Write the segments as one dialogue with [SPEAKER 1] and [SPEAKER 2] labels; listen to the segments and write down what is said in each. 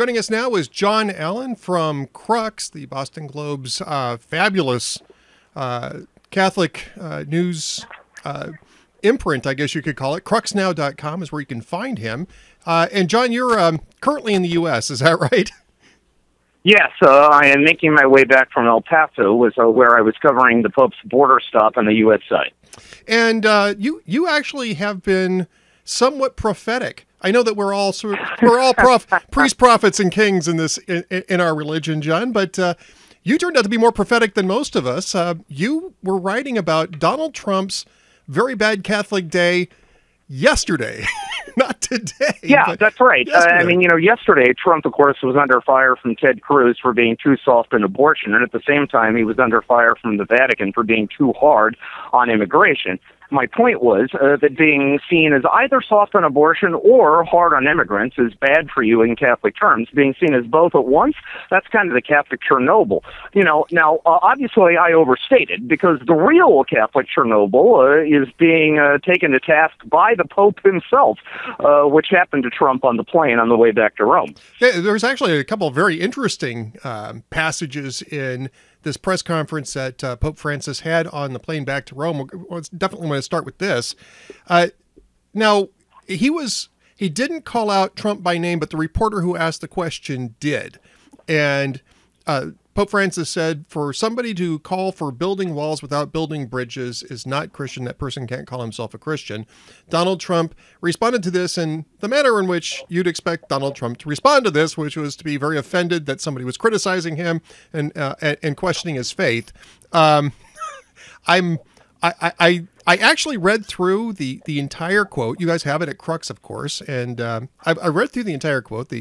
[SPEAKER 1] Joining us now is John Allen from Crux, the Boston Globe's fabulous Catholic news imprint, I guess you could call it. Cruxnow.com is where you can find him. And John, you're currently in the U.S., is that right?
[SPEAKER 2] Yes, I am making my way back from El Paso, where I was covering the Pope's border stop on the U.S. side.
[SPEAKER 1] And you actually have been somewhat prophetic. I know that we're all priests, prophets, and kings in our religion, John. But you turned out to be more prophetic than most of us. You were writing about Donald Trump's very bad Catholic day yesterday, not today.
[SPEAKER 2] Yeah, that's right. Yesterday Trump, of course, was under fire from Ted Cruz for being too soft on abortion, and at the same time, he was under fire from the Vatican for being too hard on immigration. My point was that being seen as either soft on abortion or hard on immigrants is bad for you in Catholic terms. Being seen as both at once, that's kind of the Catholic Chernobyl. Obviously I overstated, because the real Catholic Chernobyl is being taken to task by the Pope himself, which happened to Trump on the plane on the way back to Rome.
[SPEAKER 1] Yeah, there was actually a couple of very interesting passages in this press conference that Pope Francis had on the plane back to Rome. We definitely want to start with this. Now, he didn't call out Trump by name, but the reporter who asked the question did. And Pope Francis said, for somebody to call for building walls without building bridges is not Christian. That person can't call himself a Christian. Donald Trump responded to this in the manner in which you'd expect Donald Trump to respond to this, which was to be very offended that somebody was criticizing him and questioning his faith. I actually read through the entire quote. You guys have it at Crux, of course, and I read through the entire quote.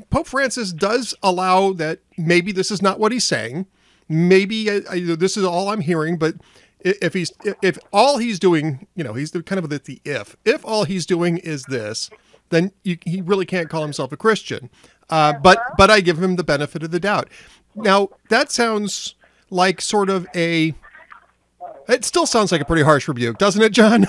[SPEAKER 1] Pope Francis does allow that maybe this is not what he's saying. Maybe this is all I'm hearing, but if all he's doing, he's kind of the if all he's doing is this, then he really can't call himself a Christian. But I give him the benefit of the doubt. Now, that sounds like it still sounds like a pretty harsh rebuke, doesn't it, John?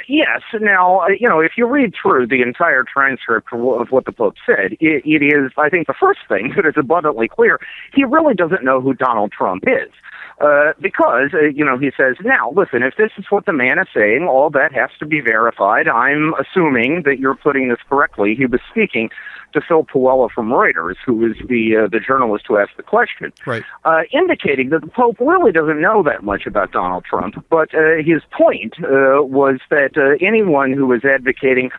[SPEAKER 2] Yes. Now, if you read through the entire transcript of what the Pope said, it is, I think, the first thing that is abundantly clear. He really doesn't know who Donald Trump is. Because, he says, now, listen, if this is what the man is saying, all that has to be verified. I'm assuming that you're putting this correctly. He was speaking to Phil Puella from Reuters, who is the journalist who asked the question,
[SPEAKER 1] right.
[SPEAKER 2] Indicating that the Pope really doesn't know that much about Donald Trump. But his point was that anyone who is advocating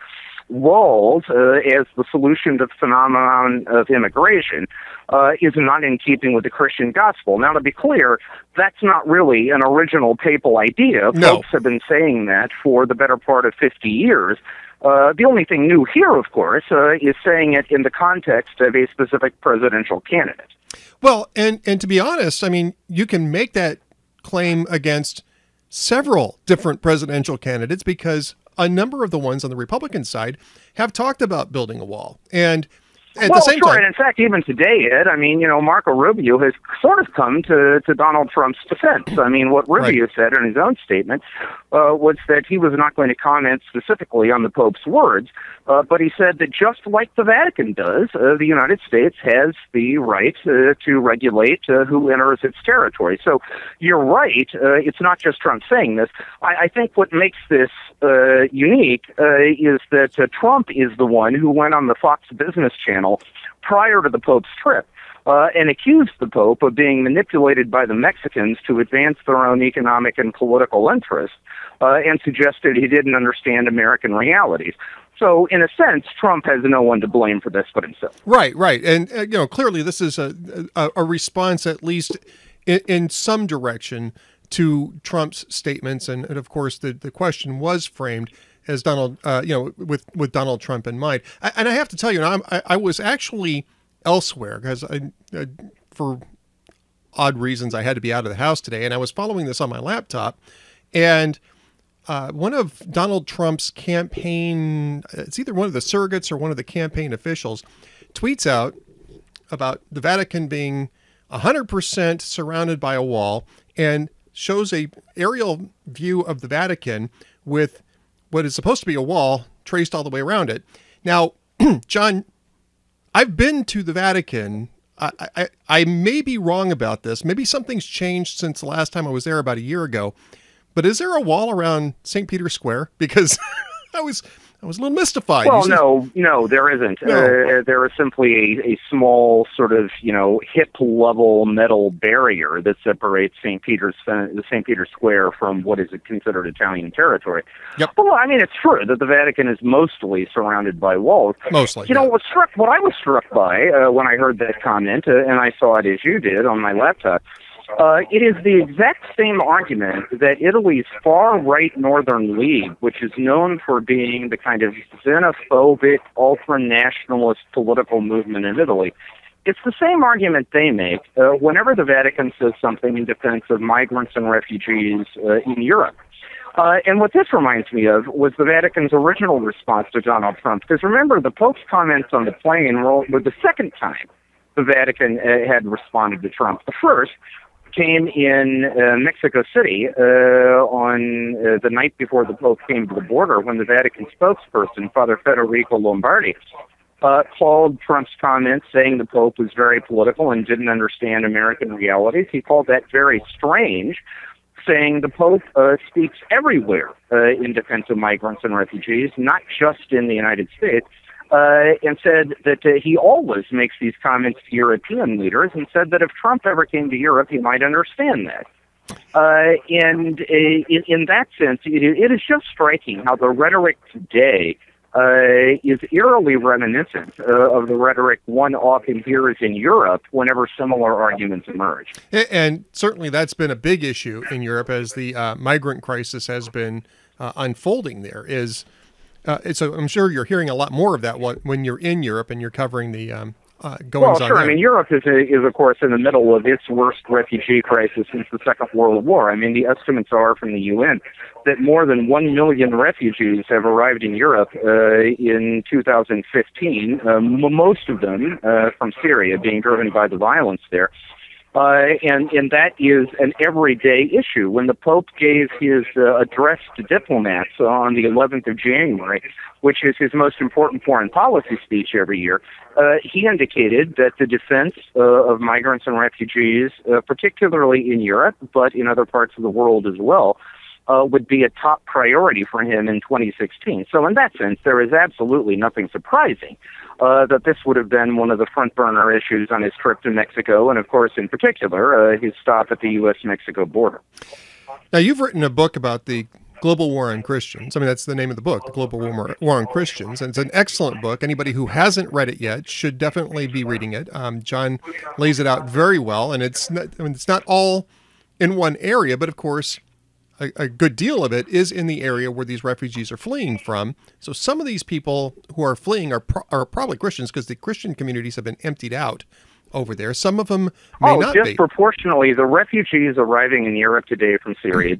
[SPEAKER 2] walls as the solution to the phenomenon of immigration is not in keeping with the Christian gospel. Now, to be clear, that's not really an original papal idea.
[SPEAKER 1] No.
[SPEAKER 2] Popes have been saying that for the better part of 50 years. The only thing new here, of course, is saying it in the context of a specific presidential candidate.
[SPEAKER 1] Well, and to be honest, I mean, you can make that claim against several different presidential candidates, because a number of the ones on the Republican side have talked about building a wall. And at the same time,
[SPEAKER 2] and in fact, even today, Ed, Marco Rubio has sort of come to Donald Trump's defense. I mean, what Rubio said in his own statement was that he was not going to comment specifically on the Pope's words, but he said that just like the Vatican does, the United States has the right to regulate who enters its territory. So you're right. It's not just Trump saying this. I think what makes this unique is that Trump is the one who went on the Fox Business Channel prior to the Pope's trip and accused the Pope of being manipulated by the Mexicans to advance their own economic and political interests, and suggested he didn't understand American realities. So, in a sense, Trump has no one to blame for this but himself.
[SPEAKER 1] Right. And, clearly this is a response, at least in some direction, to Trump's statements. And of course, the question was framed as Donald, with Donald Trump in mind. And I have to tell you, I was actually elsewhere because for odd reasons, I had to be out of the house today, and I was following this on my laptop, and one of Donald Trump's campaign, it's either one of the surrogates or one of the campaign officials, tweets out about the Vatican being 100% surrounded by a wall, and shows a aerial view of the Vatican with what is supposed to be a wall traced all the way around it. Now, John, I've been to the Vatican. I may be wrong about this. Maybe something's changed since the last time I was there about a year ago. But is there a wall around St. Peter's Square? Because I was a little mystified.
[SPEAKER 2] Well, no, there isn't.
[SPEAKER 1] No.
[SPEAKER 2] There is simply a small sort of, hip-level metal barrier that separates St. Peter's Square from what is considered Italian territory.
[SPEAKER 1] Yep.
[SPEAKER 2] Well, I mean, it's true that the Vatican is mostly surrounded by walls.
[SPEAKER 1] Mostly.
[SPEAKER 2] What I was struck by when I heard that comment, and I saw it as you did on my laptop, it is the exact same argument that Italy's far-right Northern League, which is known for being the kind of xenophobic, ultra-nationalist political movement in Italy, it's the same argument they make whenever the Vatican says something in defense of migrants and refugees in Europe. And what this reminds me of was the Vatican's original response to Donald Trump. Because remember, the Pope's comments on the plane were the second time the Vatican had responded to Trump. The first came in Mexico City on the night before the Pope came to the border, when the Vatican spokesperson, Father Federico Lombardi, called Trump's comments saying the Pope was very political and didn't understand American realities. He called that very strange, saying the Pope speaks everywhere in defense of migrants and refugees, not just in the United States. And said that he always makes these comments to European leaders, and said that if Trump ever came to Europe, he might understand that. And in that sense, it is just striking how the rhetoric today is eerily reminiscent of the rhetoric one often hears in Europe whenever similar arguments emerge.
[SPEAKER 1] And certainly that's been a big issue in Europe as the migrant crisis has been unfolding there. So I'm sure you're hearing a lot more of that when you're in Europe and you're covering the goings-on.
[SPEAKER 2] Well, sure.
[SPEAKER 1] There.
[SPEAKER 2] I mean, Europe is of course, in the middle of its worst refugee crisis since the Second World War. I mean, the estimates are from the UN that more than 1 million refugees have arrived in Europe in 2015, most of them from Syria, being driven by the violence there. And that is an everyday issue. When the Pope gave his address to diplomats on the 11th of January, which is his most important foreign policy speech every year, he indicated that the defense of migrants and refugees, particularly in Europe, but in other parts of the world as well, would be a top priority for him in 2016. So in that sense, there is absolutely nothing surprising that this would have been one of the front burner issues on his trip to Mexico, and of course, in particular, his stop at the U.S.-Mexico border.
[SPEAKER 1] Now, you've written a book about the global war on Christians. I mean, that's the name of the book, The Global War on Christians. And it's an excellent book. Anybody who hasn't read it yet should definitely be reading it. John lays it out very well, and it's not all in one area, but of course, a good deal of it is in the area where these refugees are fleeing from. So some of these people who are fleeing are probably Christians, because the Christian communities have been emptied out over there. Some of them may not be.
[SPEAKER 2] Disproportionately, the refugees arriving in Europe today from Syria,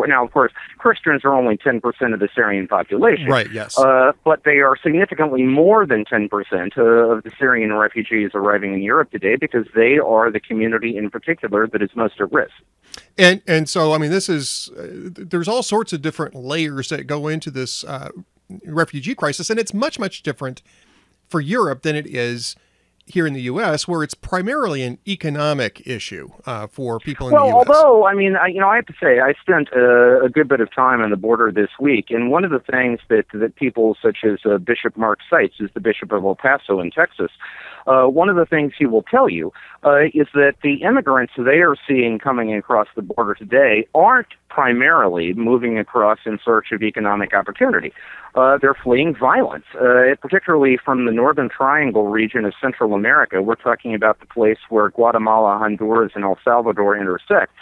[SPEAKER 2] now, of course, Christians are only 10% of the Syrian population.
[SPEAKER 1] Right, yes.
[SPEAKER 2] But they are significantly more than 10% of the Syrian refugees arriving in Europe today, because they are the community in particular that is most at risk.
[SPEAKER 1] And so, I mean, there's all sorts of different layers that go into this refugee crisis, and it's much, much different for Europe than it is here in the U.S., where it's primarily an economic issue for people in the U.S.
[SPEAKER 2] Well, although, I mean, I have to say, I spent a good bit of time on the border this week, and one of the things that people such as Bishop Mark Seitz, who's the Bishop of El Paso in Texas, one of the things he will tell you is that the immigrants they are seeing coming across the border today aren't primarily moving across in search of economic opportunity. They're fleeing violence, particularly from the Northern Triangle region of Central America. We're talking about the place where Guatemala, Honduras, and El Salvador intersect,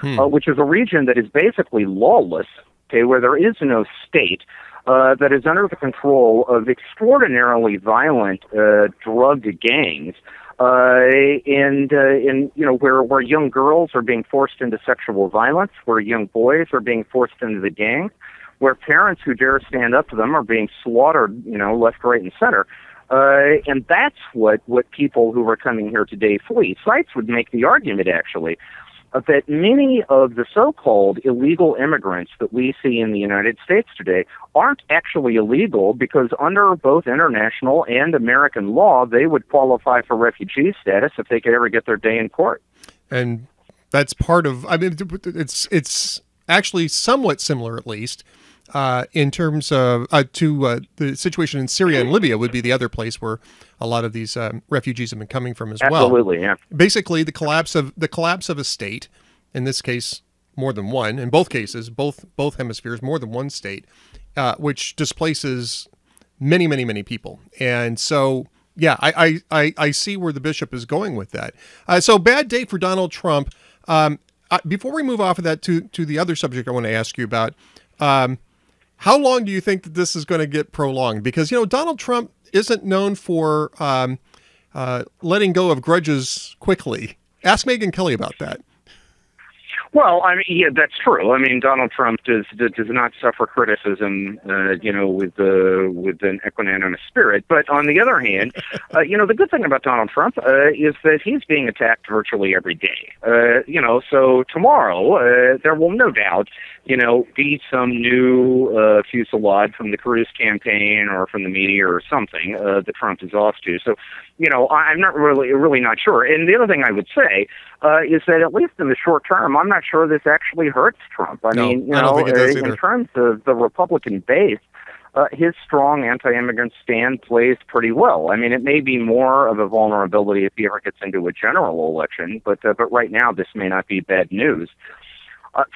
[SPEAKER 2] which is a region that is basically lawless, where there is no state, that is under the control of extraordinarily violent drug gangs, and where young girls are being forced into sexual violence, where young boys are being forced into the gang, where parents who dare stand up to them are being slaughtered, left, right, and center. And that's what people who are coming here today flee. Seitz would make the argument, actually, that many of the so-called illegal immigrants that we see in the United States today aren't actually illegal, because under both international and American law, they would qualify for refugee status if they could ever get their day in court.
[SPEAKER 1] And that's part of, I mean, it's actually somewhat similar, at least, in terms of the situation in Syria and Libya would be the other place where a lot of these refugees have been coming from as well.
[SPEAKER 2] Absolutely, yeah.
[SPEAKER 1] Basically, the collapse of a state, in this case, more than one. In both cases, both hemispheres, more than one state, which displaces many, many, many people. And so, yeah, I see where the bishop is going with that. So, bad day for Donald Trump. Before we move off of that to the other subject I want to ask you about, how long do you think that this is going to get prolonged? Because, Donald Trump isn't known for letting go of grudges quickly. Ask Megyn Kelly about that.
[SPEAKER 2] Well, I mean, yeah, that's true. I mean, Donald Trump does not suffer criticism, with an equanimous spirit. But on the other hand, the good thing about Donald Trump is that he's being attacked virtually every day. So tomorrow there will no doubt, be some new fusillade from the Cruz campaign or from the media or something that Trump is off to. So, I'm not really not sure. And the other thing I would say is that at least in the short term, I'm not sure this actually hurts Trump. I mean,
[SPEAKER 1] don't think it does either.
[SPEAKER 2] In terms of the Republican base, his strong anti-immigrant stand plays pretty well. I mean, it may be more of a vulnerability if he ever gets into a general election, but right now this may not be bad news.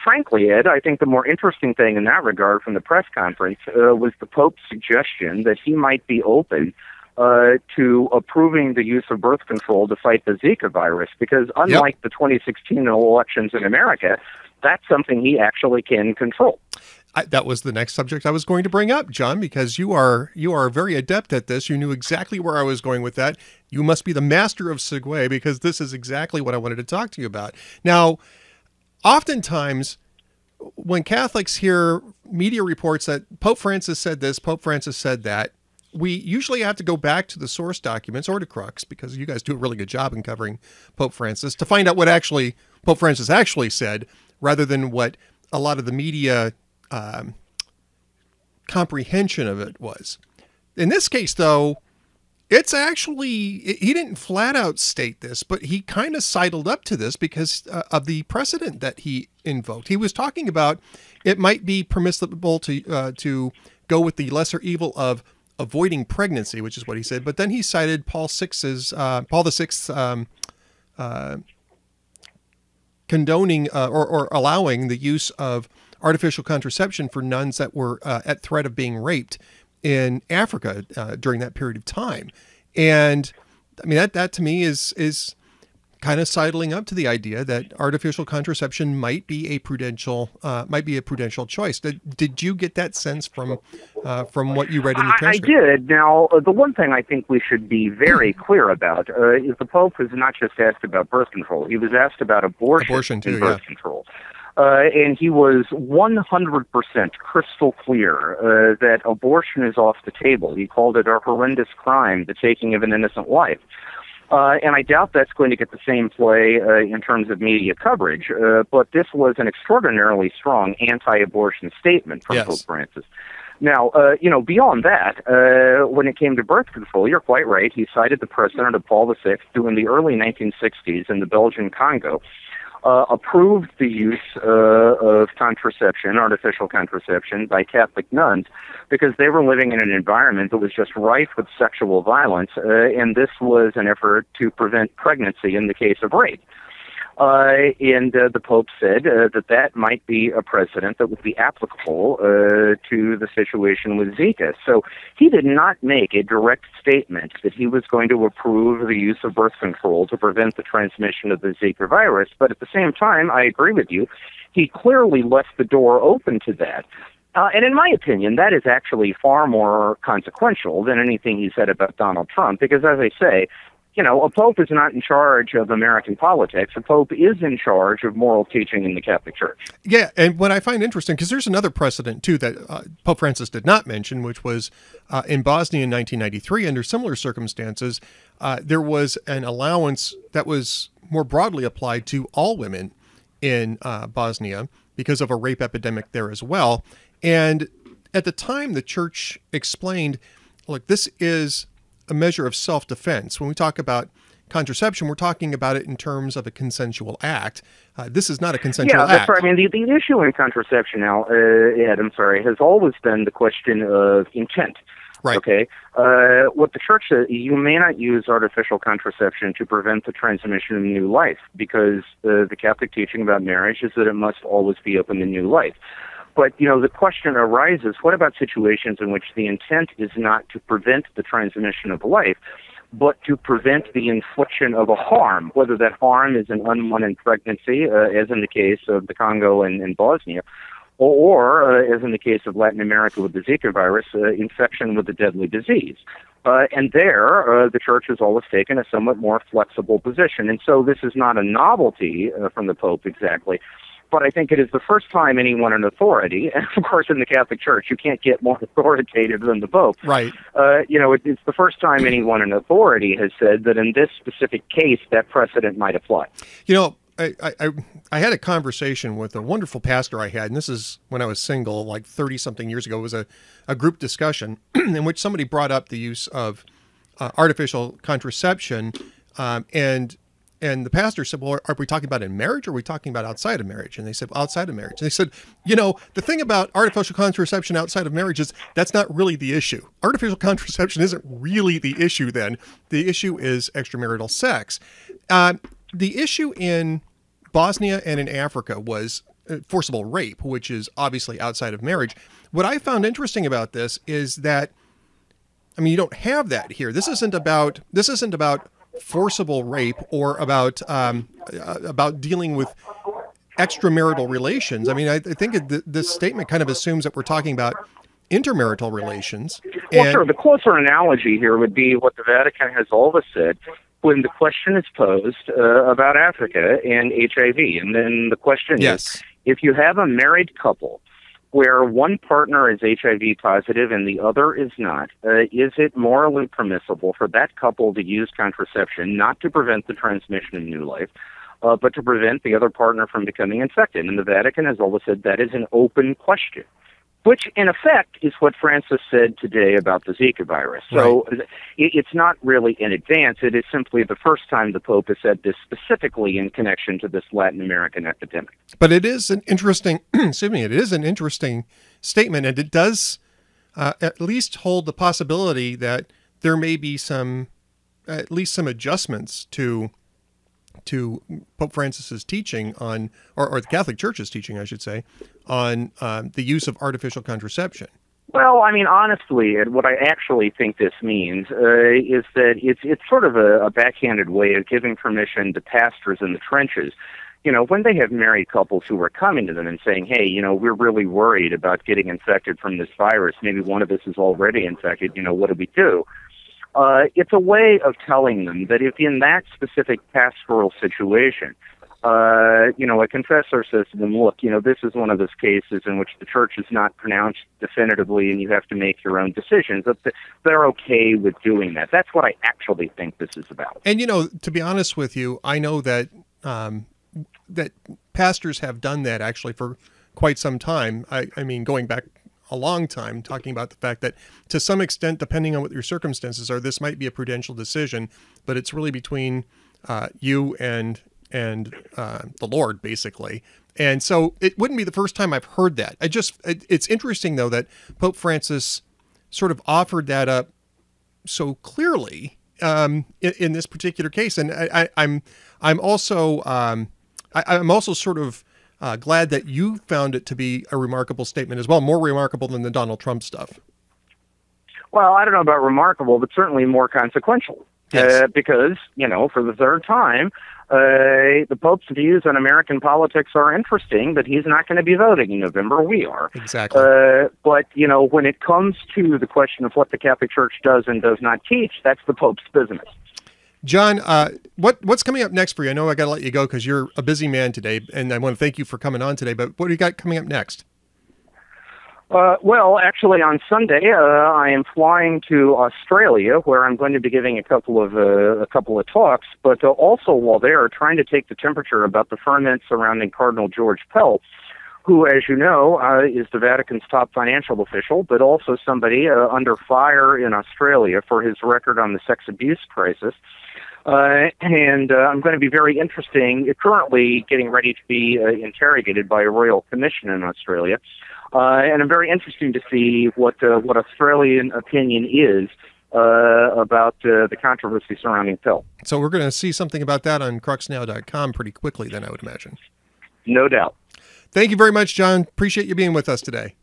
[SPEAKER 2] Frankly, Ed, I think the more interesting thing in that regard from the press conference was the Pope's suggestion that he might be open to approving the use of birth control to fight the Zika virus, because unlike the 2016 elections in America, that's something he actually can control.
[SPEAKER 1] That was the next subject I was going to bring up, John, because you are very adept at this. You knew exactly where I was going with that. You must be the master of segue, because this is exactly what I wanted to talk to you about. Now, oftentimes, when Catholics hear media reports that Pope Francis said this, Pope Francis said that, we usually have to go back to the source documents or to Crux, because you guys do a really good job in covering Pope Francis, to find out what actually Pope Francis actually said, rather than what a lot of the media comprehension of it was. In this case, though, it's actually, he didn't flat out state this, but he kind of sidled up to this because of the precedent that he invoked. He was talking about it might be permissible to go with the lesser evil of avoiding pregnancy, which is what he said. But then he cited Paul VI's condoning or allowing the use of artificial contraception for nuns that were at threat of being raped in Africa during that period of time. And I mean, that to me is kind of sidling up to the idea that artificial contraception might be a prudential choice. Did you get that sense from what you read in the transcript?
[SPEAKER 2] I did. Now, the one thing I think we should be very clear about is the Pope was not just asked about birth control. He was asked about abortion
[SPEAKER 1] too,
[SPEAKER 2] and birth control. And he was 100% crystal clear that abortion is off the table. He called it a horrendous crime, the taking of an innocent life. And I doubt that's going to get the same play in terms of media coverage. But this was an extraordinarily strong anti-abortion statement from Pope Francis. Now, beyond that, when it came to birth control, you're quite right. He cited the precedent of Paul VI, who in the early 1960s in the Belgian Congo approved the use of contraception, artificial contraception, by Catholic nuns because they were living in an environment that was just rife with sexual violence, and this was an effort to prevent pregnancy in the case of rape. And the Pope said that might be a precedent that would be applicable to the situation with Zika. So he did not make a direct statement that he was going to approve the use of birth control to prevent the transmission of the Zika virus. But at the same time, I agree with you, he clearly left the door open to that. And in my opinion, that is actually far more consequential than anything he said about Donald Trump, because as I say, a pope is not in charge of American politics. A pope is in charge of moral teaching in the Catholic Church.
[SPEAKER 1] Yeah, and what I find interesting, because there's another precedent, too, that Pope Francis did not mention, which was in Bosnia in 1993, under similar circumstances, there was an allowance that was more broadly applied to all women in Bosnia because of a rape epidemic there as well. And at the time, the church explained, look, this is a measure of self-defense. When we talk about contraception, we're talking about it in terms of a consensual act. This is not a consensual act.
[SPEAKER 2] Yeah, that's right. I mean, the issue in contraception now, Ed, I'm sorry, has always been the question of intent.
[SPEAKER 1] Right.
[SPEAKER 2] Okay. What the church says, you may not use artificial contraception to prevent the transmission of new life, because the Catholic teaching about marriage is that it must always be open to new life. But, the question arises, what about situations in which the intent is not to prevent the transmission of life, but to prevent the infliction of a harm, whether that harm is an unwanted pregnancy, as in the case of the Congo and Bosnia, or as in the case of Latin America with the Zika virus, infection with a deadly disease. And there, the church has always taken a somewhat more flexible position. And so this is not a novelty from the Pope exactly, but I think it is the first time anyone in authority, and of course in the Catholic Church, you can't get more authoritative than the Pope.
[SPEAKER 1] Right.
[SPEAKER 2] It's the first time anyone in authority has said that in this specific case, that precedent might apply.
[SPEAKER 1] I had a conversation with a wonderful pastor I had, and this is when I was single, like 30-something years ago. It was a group discussion in which somebody brought up the use of artificial contraception, and the pastor said, well, are we talking about in marriage, or are we talking about outside of marriage? And they said, well, outside of marriage. And they said, the thing about artificial contraception outside of marriage is that's not really the issue. Artificial contraception isn't really the issue then. The issue is extramarital sex. The issue in Bosnia and in Africa was forcible rape, which is obviously outside of marriage. What I found interesting about this is that, you don't have that here. This isn't about forcible rape or about dealing with extramarital relations. I think this statement kind of assumes that we're talking about intermarital relations.
[SPEAKER 2] Well, sure. The closer analogy here would be what the Vatican has always said when the question is posed about Africa and HIV. And then the question is, if you have a married couple where one partner is HIV positive and the other is not, is it morally permissible for that couple to use contraception not to prevent the transmission of new life, but to prevent the other partner from becoming infected? And the Vatican has always said that is an open question, which in effect is what Francis said today about the Zika virus. So it's not really in advance. It is simply the first time the Pope has said this specifically in connection to this Latin American epidemic.
[SPEAKER 1] But it is an interesting, it is an interesting statement, and it does at least hold the possibility that there may be at least some adjustments to Pope Francis's teaching on, or the Catholic Church's teaching, I should say, on the use of artificial contraception.
[SPEAKER 2] Well, honestly, what I actually think this means is that it's sort of a backhanded way of giving permission to pastors in the trenches. When they have married couples who are coming to them and saying, hey, we're really worried about getting infected from this virus. Maybe one of us is already infected. What do we do? It's a way of telling them that if in that specific pastoral situation, a confessor says to them, look, this is one of those cases in which the church is not pronounced definitively and you have to make your own decisions, that they're okay with doing that. That's what I actually think this is about.
[SPEAKER 1] And, to be honest with you, I know that that pastors have done that actually for quite some time. I mean, going back a long time, talking about the fact that to some extent, depending on what your circumstances are, this might be a prudential decision, but it's really between you and the Lord, basically. And so it wouldn't be the first time I've heard that. It's interesting, though, that Pope Francis sort of offered that up so clearly in this particular case. And I'm also sort of glad that you found it to be a remarkable statement as well, more remarkable than the Donald Trump stuff.
[SPEAKER 2] Well, I don't know about remarkable, but certainly more consequential. Yes. Because, for the third time, the Pope's views on American politics are interesting, but he's not going to be voting in November. We are.
[SPEAKER 1] Exactly.
[SPEAKER 2] But, when it comes to the question of what the Catholic Church does and does not teach, that's the Pope's business.
[SPEAKER 1] John, what's coming up next for you? I know I got to let you go because you're a busy man today, and I want to thank you for coming on today, but what do you got coming up next?
[SPEAKER 2] Well, actually, on Sunday, I am flying to Australia, where I'm going to be giving a couple of talks. But also, while there, trying to take the temperature about the ferment surrounding Cardinal George Pell, who, as you know, is the Vatican's top financial official, but also somebody under fire in Australia for his record on the sex abuse crisis. And I'm going to be very interesting, currently getting ready to be interrogated by a royal commission in Australia. And I'm very interested to see what Australian opinion is about the controversy surrounding Pell.
[SPEAKER 1] So we're going to see something about that on cruxnow.com pretty quickly then, I would imagine.
[SPEAKER 2] No doubt.
[SPEAKER 1] Thank you very much, John. Appreciate you being with us today.